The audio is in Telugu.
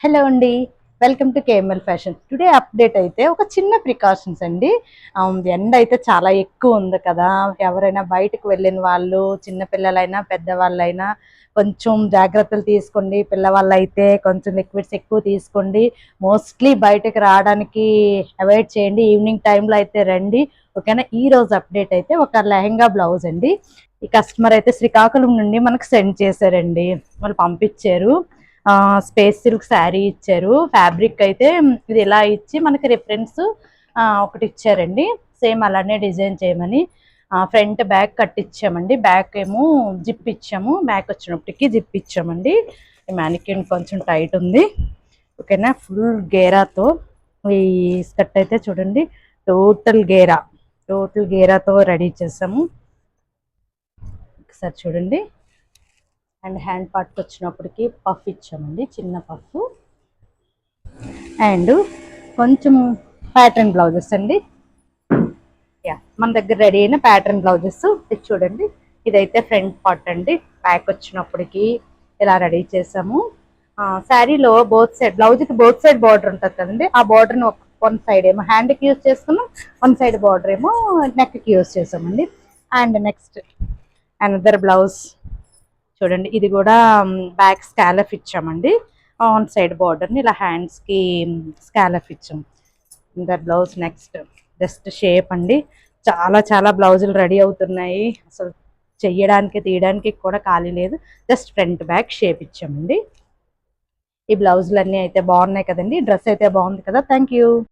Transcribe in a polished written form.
హలో అండి. Welcome to KML fashion. Today update అయితే ఒక చిన్న ప్రికాషన్స్ అండి. ఎండ అయితే చాలా ఎక్కువ ఉంది కదా! ఎవరైనా బయటకు వెళ్ళిన వాళ్ళు, చిన్న పిల్లలైనా, పెద్దవాళ్ళైనా కొంచెం జాగ్రత్తలు తీసుకోండి. పిల్లవాళ్ళైతే కొంచెం లిక్విడ్స్ ఎక్కువ తీసుకోండి. మోస్ట్లీ బయటకు రావడానికి అవాయిడ్ చేయండి. ఈవినింగ్ టైంలో అయితే రండి. ఓకేనా? ఈరోజు అప్డేట్ అయితే ఒక లెహెంగా బ్లౌజ్ అండి. ఈ కస్టమర్ అయితే శ్రీకాకుళం నుండి మనకు సెండ్ చేశారండి. వాళ్ళు పంపించారు. స్పేస్ సిల్క్ శారీ ఇచ్చారు. ఫ్యాబ్రిక్ అయితే ఇది ఇలా ఇచ్చి మనకి రిఫరెన్స్ ఒకటి ఇచ్చారండి. సేమ్ అలానే డిజైన్ చేయమని. ఫ్రంట్ బ్యాక్ కట్టించామండి. బ్యాక్ ఏమో జిప్ ఇచ్చాము. బ్యాక్ వచ్చినప్పటికి జిప్ ఇచ్చామండి. ఈ మ్యానిక్యూన్ కొంచెం టైట్ ఉంది. ఓకేనా? ఫుల్ గేరాతో ఈ స్కర్ట్ అయితే చూడండి, టోటల్ గేరాతో రెడీ చేసాము. ఒకసారి చూడండి. అండ్ హ్యాండ్ పార్ట్కి వచ్చినప్పటికి పఫ్ ఇచ్చామండి, చిన్న పఫ్. అండ్ కొంచెం ప్యాటర్న్ బ్లౌజెస్ అండి. మన దగ్గర రెడీ అయిన ప్యాటర్న్ బ్లౌజెస్ ఇది చూడండి. ఇదైతే ఫ్రంట్ పార్ట్ అండి. బ్యాక్ వచ్చినప్పటికి ఇలా రెడీ చేసాము. శారీలో బోత్ సైడ్, బ్లౌజ్కి బోత్ సైడ్ బార్డర్ ఉంటుంది కదండి. ఆ బార్డర్ని వన్ సైడ్ ఏమో హ్యాండ్కి యూజ్ చేసుకున్నాం, వన్ సైడ్ బార్డర్ ఏమో నెక్కి యూజ్ చేసామండి. అండ్ నెక్స్ట్ అనదర్ బ్లౌజ్ చూడండి. ఇది కూడా బ్యాక్ స్కాలఫ్ ఇచ్చామండి. ఆన్ సైడ్ బార్డర్ని ఇలా హ్యాండ్స్కి స్కాలఫ్ ఇచ్చాం. ఇంకా బ్లౌజ్ నెక్స్ట్ జస్ట్ షేప్ అండి. చాలా చాలా బ్లౌజులు రెడీ అవుతున్నాయి. అసలు చెయ్యడానికి తీయడానికి కూడా ఖాళీ లేదు. జస్ట్ ఫ్రంట్ బ్యాక్ షేప్ ఇచ్చామండి. ఈ బ్లౌజులు అన్నీ అయితే బాగున్నాయి కదండి. డ్రెస్ అయితే బాగుంది కదా. Thank you.